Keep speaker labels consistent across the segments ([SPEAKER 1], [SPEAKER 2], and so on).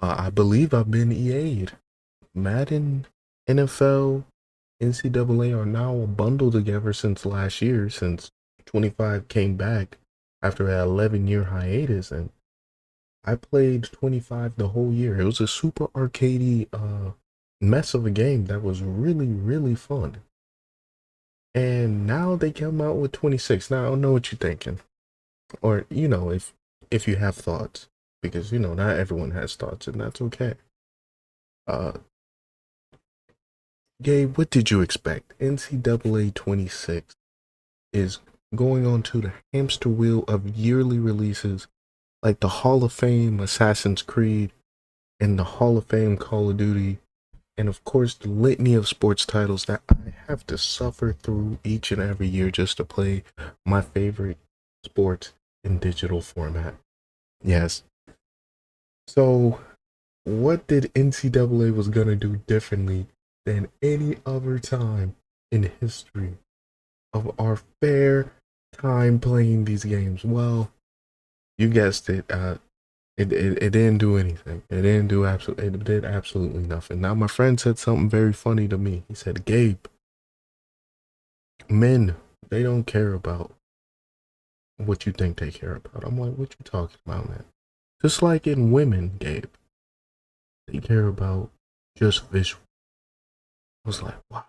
[SPEAKER 1] I believe I've been EA'd. Madden, NFL, NCAA are now bundled together since last year, since 25 came back after an 11-year hiatus, and I played 25 the whole year. It was a super arcadey mess of a game that was really, really fun. And now they come out with 26. Now I don't know what you're thinking, or if you have thoughts, because not everyone has thoughts, and that's okay. Uh, Gabe, what did you expect? NCAA 26 is going on to the hamster wheel of yearly releases like the Hall of Fame Assassin's Creed and the Hall of Fame Call of Duty, and of course the litany of sports titles that I have to suffer through each and every year just to play my favorite sports in digital format. Yes. So, what did NCAA was gonna do differently than any other time in history of our fair time playing these games? Well, you guessed it. It didn't do anything. It did absolutely nothing. Now my friend said something very funny to me. He said, "Gabe, men, they don't care about what you think they care about." I'm like, "What you talking about, man?" Just like in women, Gabe, they care about just visual. I was like, "Wow,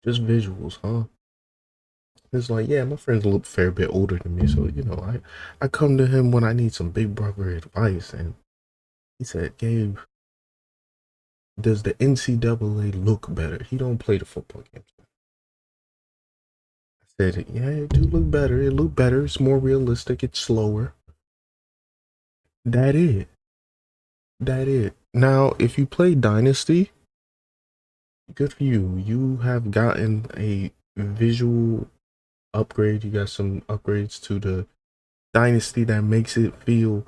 [SPEAKER 1] just visuals, huh?" It's like, yeah, my friend's a little fair bit older than me, so I come to him when I need some big brother advice, and he said, "Gabe, does the NCAA look better?" He don't play the football games. I said, "Yeah, it do look better. It look better. It's more realistic. It's slower." That it. That it. Now, if you play Dynasty, good for you. You have gotten a visual upgrade. You got some upgrades to the Dynasty that makes it feel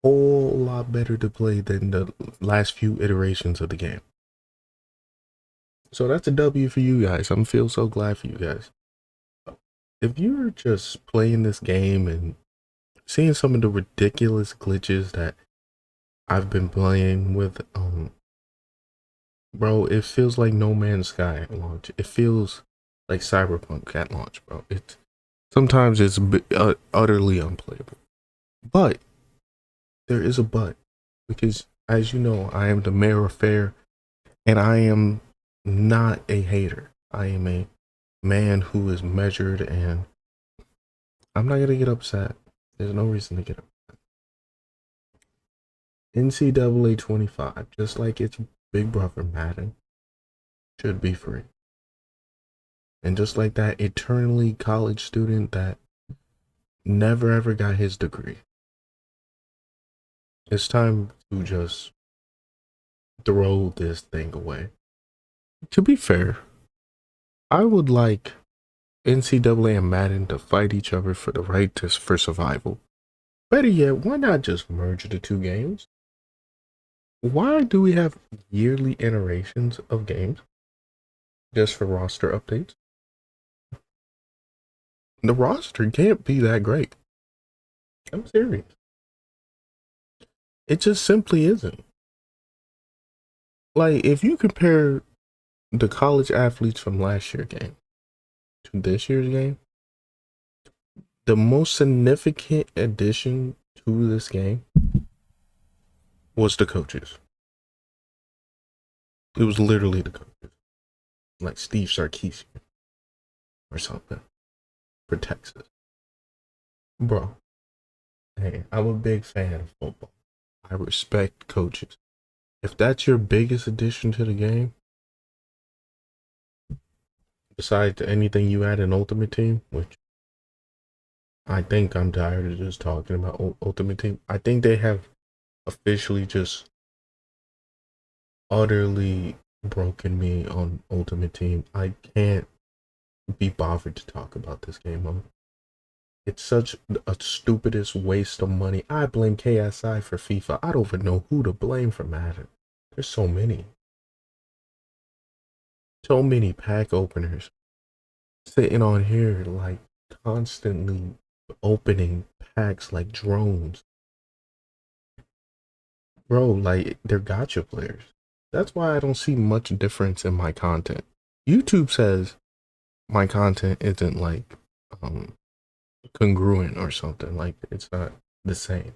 [SPEAKER 1] a whole lot better to play than the last few iterations of the game. So that's a W for you guys. I'm feel so glad for you guys. If you're just playing this game and seeing some of the ridiculous glitches that I've been playing with, bro, it feels like No Man's Sky at launch. It feels like Cyberpunk at launch, bro. Sometimes it's utterly unplayable. But there is a but, because as you know, I am the mayor of fair, and I am not a hater. I am a man who is measured, and I'm not gonna get upset. There's no reason to get upset. NCAA 25, just like its big brother Madden, should be free. And just like that eternally college student that never ever got his degree, it's time to just throw this thing away. To be fair, I would like NCAA and Madden to fight each other for the right for survival. Better yet, why not just merge the two games? Why do we have yearly iterations of games just for roster updates? The roster can't be that great. I'm serious. It just simply isn't. Like, if you compare the college athletes from last year's game to this year's game, the most significant addition to this game was the coaches. It was literally the coaches, like Steve Sarkisian or something for Texas. Bro, hey, I'm a big fan of football. I respect coaches. If that's your biggest addition to the game, besides anything you add in Ultimate Team, which I think I'm tired of just talking about Ultimate Team. I think they have officially just utterly broken me on Ultimate Team. I can't be bothered to talk about this game mode. It's such a stupidest waste of money. I blame KSI for FIFA. I don't even know who to blame for Madden. There's so many. So many pack openers sitting on here like constantly opening packs like drones. Bro, like, they're gacha players. That's why I don't see much difference in my content. YouTube says my content isn't like um congruent or something. Like, it's not the same.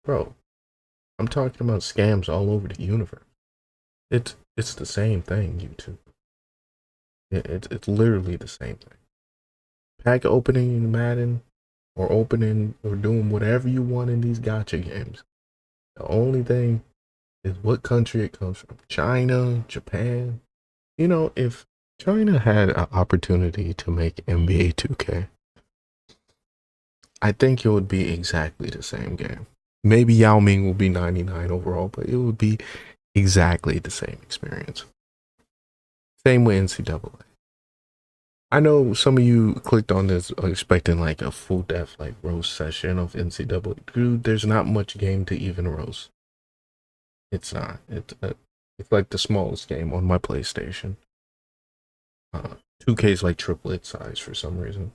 [SPEAKER 1] Bro, I'm talking about scams all over the universe. It's the same thing, YouTube. It's literally the same thing. Pack opening in Madden, or opening or doing whatever you want in these gacha games. The only thing is what country it comes from. China, Japan. You know, if China had an opportunity to make NBA 2K, I think it would be exactly the same game. Maybe Yao Ming will be 99 overall, but it would be exactly the same experience. Same with NCAA. I know some of you clicked on this expecting like a full depth like roast session of NCAA. Dude, there's not much game to even roast. It's not. It's like the smallest game on my PlayStation. 2K is like triplet size for some reason.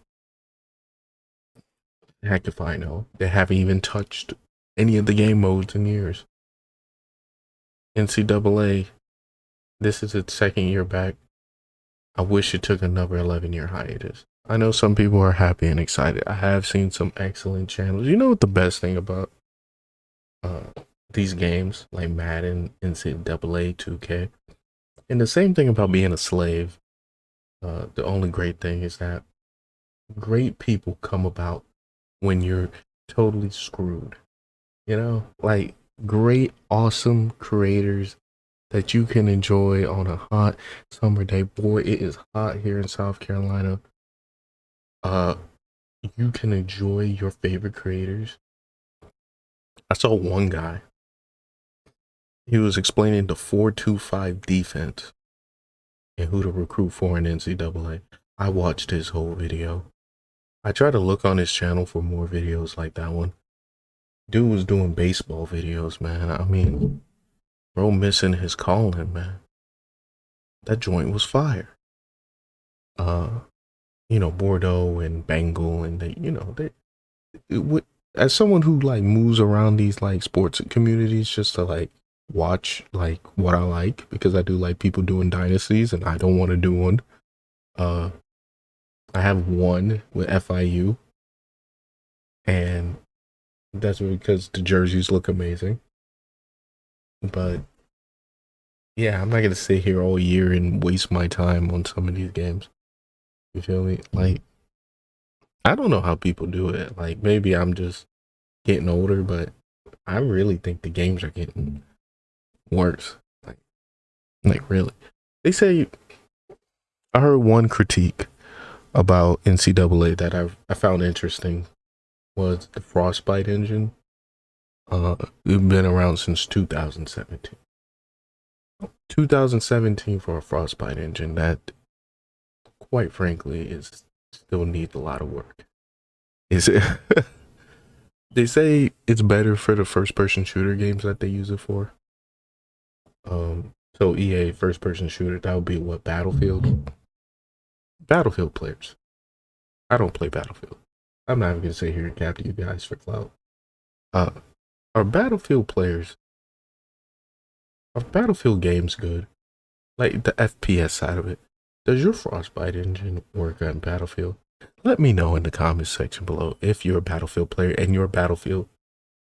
[SPEAKER 1] Heck if I know. They haven't even touched any of the game modes in years. NCAA, this is its second year back. I wish it took another 11-year hiatus. I know some people are happy and excited. I have seen some excellent channels. You know what the best thing about these games, like Madden, NCAA, 2K, and the same thing about being a slave. The only great thing is that great people come about when you're totally screwed. You know, like great, awesome creators that you can enjoy on a hot summer day. Boy, it is hot here in South Carolina. You can enjoy your favorite creators. I saw one guy. He was explaining the 4-2-5 defense and who to recruit for in NCAA. I watched his whole video. I try to look on his channel for more videos like that one. Dude was doing baseball videos, man. I mean, bro missing his calling, man. That joint was fire. You know, Bordeaux and Bengal, and they, you know, as someone who like moves around these like sports communities just to like watch like what I like, because I do like people doing dynasties and I don't want to do one. I have one with FIU, and that's because the jerseys look amazing. But yeah, I'm not gonna sit here all year and waste my time on some of these games. You feel me? Like, I don't know how people do it. Like, maybe I'm just getting older, but I really think the games are getting worse. Like really. They say, I heard one critique about NCAA that I found interesting was the Frostbite engine. It's been around since 2017. 2017 for a Frostbite engine that, quite frankly, is still needs a lot of work. Is it? They say it's better for the first-person shooter games that they use it for. So EA first-person shooter, that would be what, Battlefield? Battlefield players. I don't play Battlefield. I'm not even gonna sit here and cap to you guys for clout. Are Battlefield players? Are Battlefield games good? Like the FPS side of it. Does your Frostbite engine work on Battlefield? Let me know in the comments section below if you're a Battlefield player and your Battlefield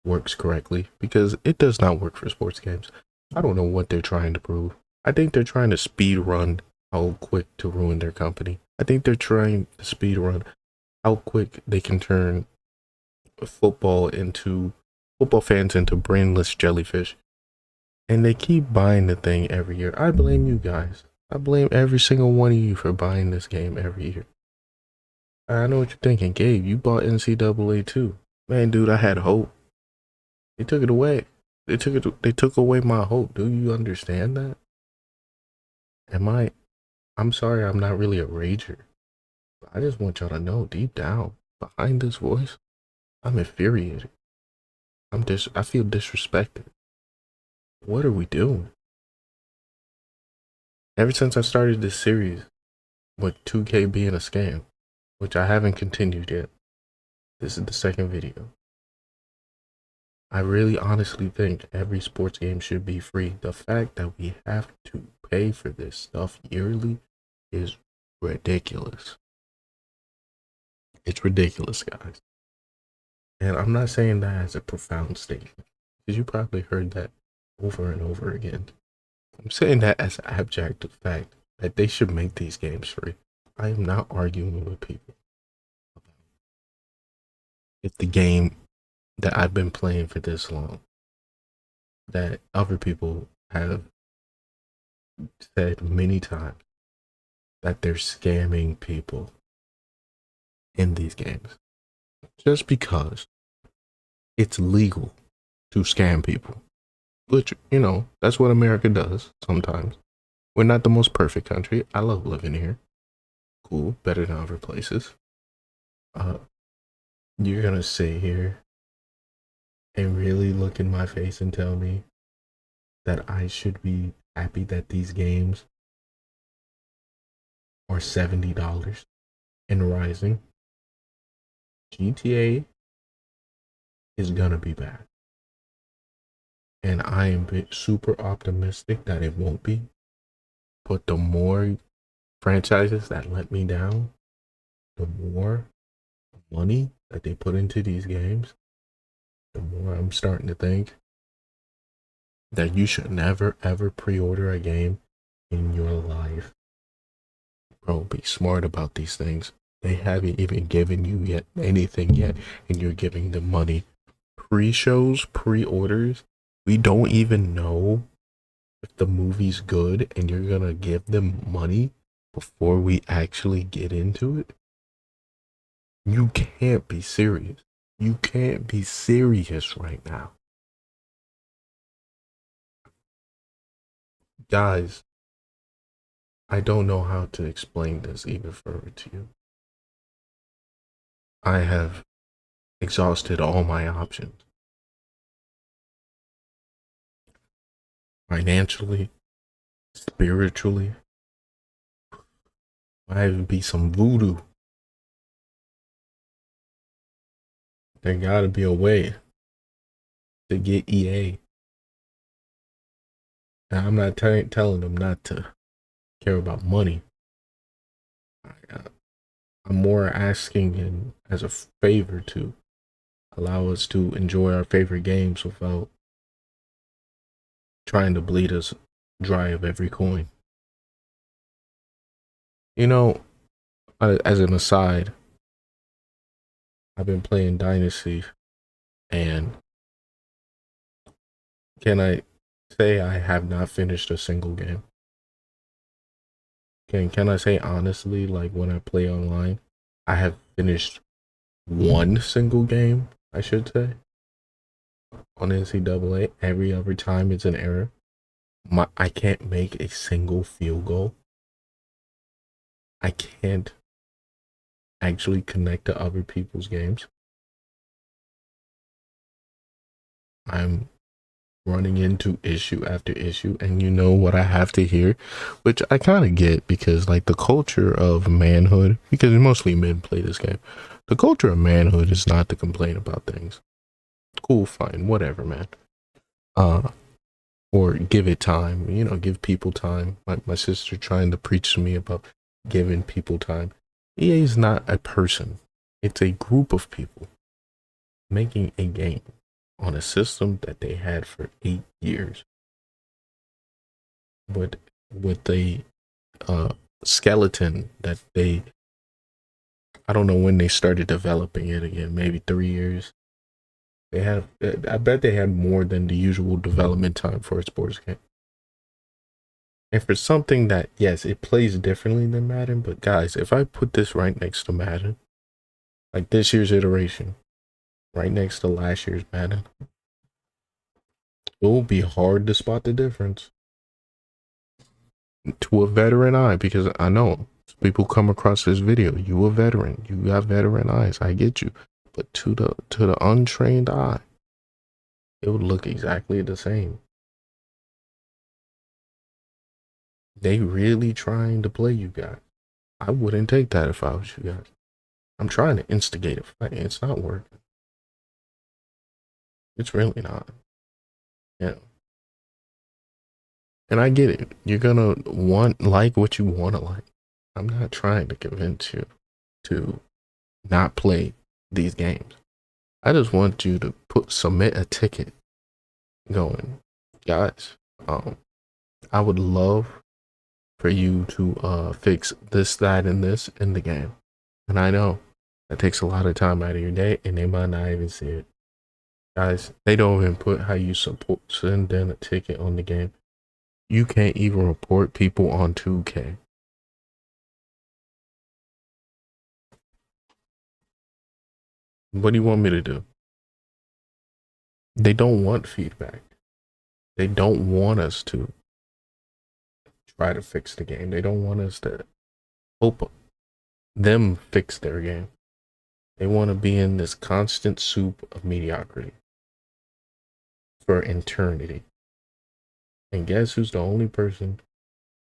[SPEAKER 1] works correctly, because it does not work for sports games. I don't know what they're trying to prove. I think they're trying to speed run how quick to ruin their company. I think they're trying to speed run how quick they can turn football fans into brainless jellyfish. And they keep buying the thing every year. I blame you guys. I blame every single one of you for buying this game every year. I know what you're thinking, Gabe. You bought NCAA too. Man, dude, I had hope. They took it away. They took away my hope. Do you understand that? I'm sorry, I'm not really a rager. I just want y'all to know deep down, behind this voice, I'm infuriated. I feel disrespected. What are we doing? Ever since I started this series with 2K being a scam, which I haven't continued yet, this is the second video. I really honestly think every sports game should be free. The fact that we have to pay for this stuff yearly is ridiculous. It's ridiculous, guys. And I'm not saying that as a profound statement, because you probably heard that over and over again. I'm saying that as an abject fact that they should make these games free. I am not arguing with people. If the game that I've been playing for this long, that other people have said many times that they're scamming people in these games, just because it's legal to scam people, which, you know, that's what America does sometimes. We're not the most perfect country. I love living here. Cool, better than other places. You're gonna sit here and really look in my face and tell me that I should be happy that these games are $70 and rising? GTA is gonna be bad. And I am super optimistic that it won't be. But the more franchises that let me down, the more money that they put into these games, the more I'm starting to think that you should never ever pre-order a game in your life. Bro, be smart about these things. They haven't even given you yet anything yet, and you're giving them money. Pre-shows, pre-orders, we don't even know if the movie's good, and you're gonna give them money before we actually get into it? You can't be serious. You can't be serious right now. Guys, I don't know how to explain this even further to you. I have exhausted all my options. Financially, spiritually, might even be some voodoo. There gotta be a way to get EA. And I'm not telling them not to care about money. I'm more asking as a favor to allow us to enjoy our favorite games without trying to bleed us dry of every coin. You know, as an aside, I've been playing Dynasty, and can I say I have not finished a single game? Can I say honestly, like when I play online, I have finished one single game, I should say, on NCAA. Every other time it's an error. I can't make a single field goal. I can't actually connect to other people's games. I'm running into issue after issue, and you know what I have to hear, which I kind of get, because like the culture of manhood, because mostly men play this game, the culture of manhood is not to complain about things. Cool, fine, whatever, man. Or give it time, you know, give people time. My sister trying to preach to me about giving people time. EA is not a person. It's a group of people making a game on a system that they had for 8 years. With a skeleton that I don't know when they started developing it again, maybe 3 years. I bet they had more than the usual development time for a sports game. And for something that, yes, it plays differently than Madden, but guys, if I put this right next to Madden, like this year's iteration, right next to last year's Madden, it will be hard to spot the difference to a veteran eye, because I know people come across this video. You a veteran, you got veteran eyes. I get you, but to the untrained eye, it would look exactly the same. They really trying to play you guys. I wouldn't take that if I was you guys. I'm trying to instigate a fight. It's not working. It's really not. Yeah. And I get it. You're gonna like what you want to like. I'm not trying to convince you to not play these games. I just want you to submit a ticket going, guys, I would love for you to fix this, that, and this in the game. And I know that takes a lot of time out of your day, and they might not even see it. Guys, they don't even put how you send in a ticket on the game. You can't even report people on 2K. What do you want me to do? They don't want feedback. They don't want us to try to fix the game. They don't want us to help them fix their game. They want to be in this constant soup of mediocrity for eternity. And guess who's the only person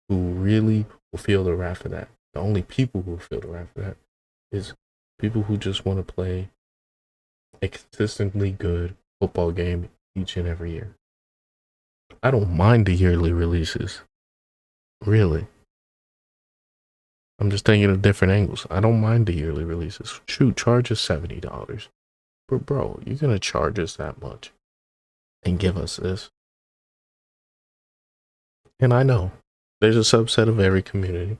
[SPEAKER 1] who really will feel the wrath of that? The only people who will feel the wrath of that is people who just want to play a consistently good football game each and every year. I don't mind the yearly releases. Really. I'm just thinking of different angles. I don't mind the yearly releases. Shoot, charge us $70. But bro, you're gonna charge us that much and give us this. And I know there's a subset of every community.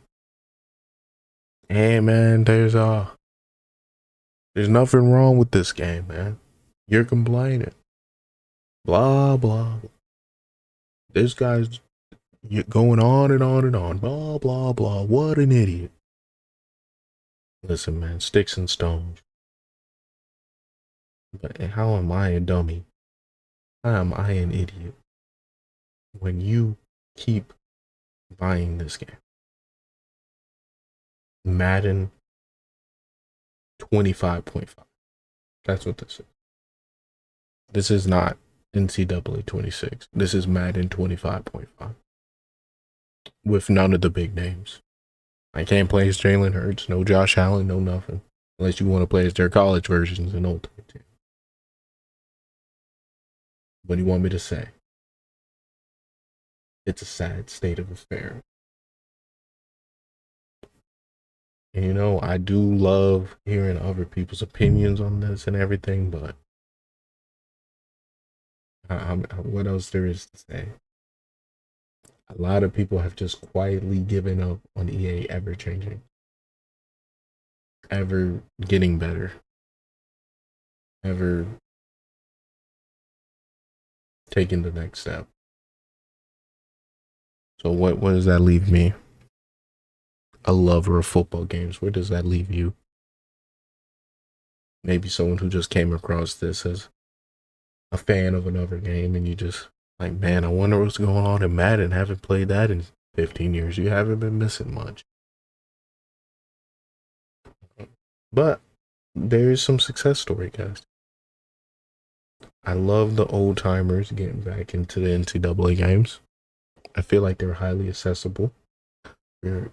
[SPEAKER 1] Hey man, there's nothing wrong with this game, man. You're complaining. Blah blah. This guy's going on and on and on. Blah blah blah. What an idiot. Listen, man, sticks and stones. But how am I a dummy? How am I an idiot when you keep buying this game? Madden 25.5. That's what this is. This is not NCAA 26. This is Madden 25.5. With none of the big names. I can't play as Jalen Hurts, no Josh Allen, no nothing. Unless you want to play as their college versions in Ultimate Team. What do you want me to say? It's a sad state of affairs. And you know, I do love hearing other people's opinions on this and everything, but what else there is to say? A lot of people have just quietly given up on EA ever changing, ever getting better, ever taking the next step. So what does that leave me? A lover of football games. Where does that leave you? Maybe someone who just came across this as a fan of another game and you just like, man, I wonder what's going on in Madden. Haven't played that in 15 years. You haven't been missing much. But there is some success story, guys. I love the old timers getting back into the NCAA games. I feel like they're highly accessible. Your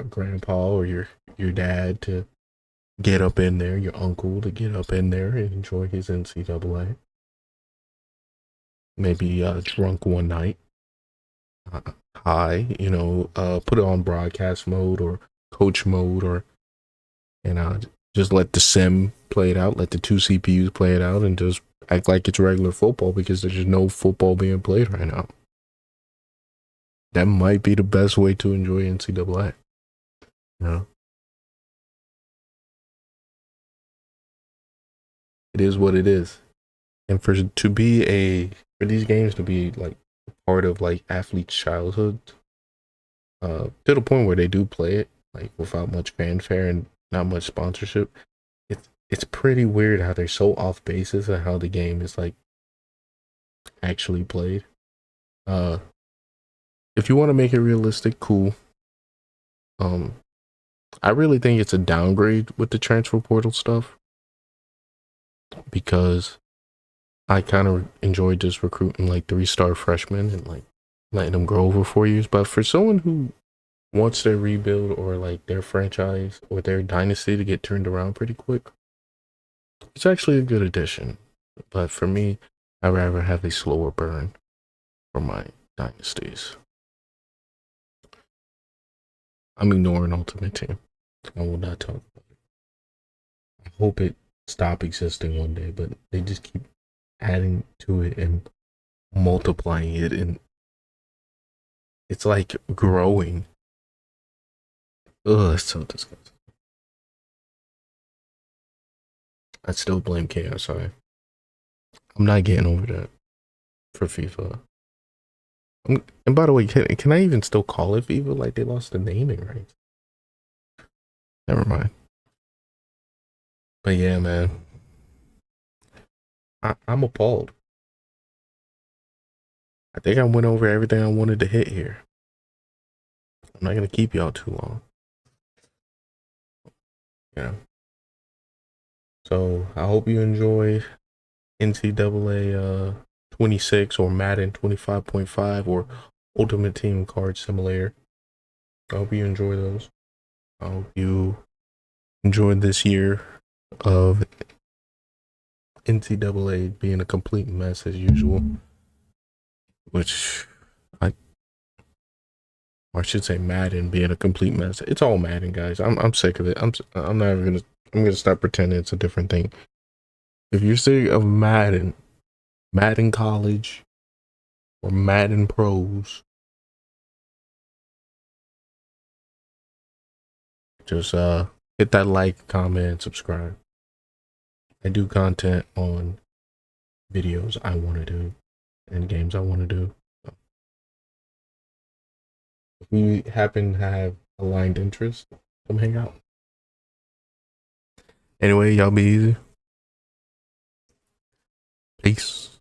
[SPEAKER 1] grandpa or your dad to get up in there, your uncle to get up in there and enjoy his NCAA. Maybe drunk one night, high, put it on broadcast mode or coach mode, and just let the sim play it out, let the two CPUs play it out, and just act like it's regular football because there's just no football being played right now. That might be the best way to enjoy NCAA. It is what it is. And for these games to be like part of like athletes' childhood, to the point where they do play it like without much fanfare and not much sponsorship, it's pretty weird how they're so off basis and how the game is like actually played. If you want to make it realistic, cool. I really think it's a downgrade with the transfer portal stuff because I kind of enjoyed just recruiting like 3-star freshmen and like letting them grow over 4 years. But for someone who wants their rebuild or like their franchise or their dynasty to get turned around pretty quick, it's actually a good addition. But for me, I'd rather have a slower burn for my dynasties. I'm ignoring Ultimate Team. I will not talk about it. I hope it stop existing one day, but they just keep adding to it and multiplying it, and it's like growing. Ugh, it's so disgusting. I still blame KSI. I'm not getting over that for FIFA. And by the way, can I even still call it FIFA? Like, they lost the naming rights. Never mind. But yeah, man, I'm appalled. I think I went over everything I wanted to hit here. I'm not gonna keep y'all too long. Yeah. So I hope you enjoy NCAA 26 or Madden 25.5 or Ultimate Team Card Simulator. I hope you enjoy those. I hope you enjoyed this year of NCAA being a complete mess as usual, which I should say Madden being a complete mess. It's all Madden, guys. I'm sick of it. I'm not even gonna stop pretending it's a different thing. If you're sick of Madden College, or Madden Pros, just hit that like, comment, subscribe. I do content on videos I want to do and games I want to do. So if we happen to have aligned interests, come hang out. Anyway, y'all be easy. Peace.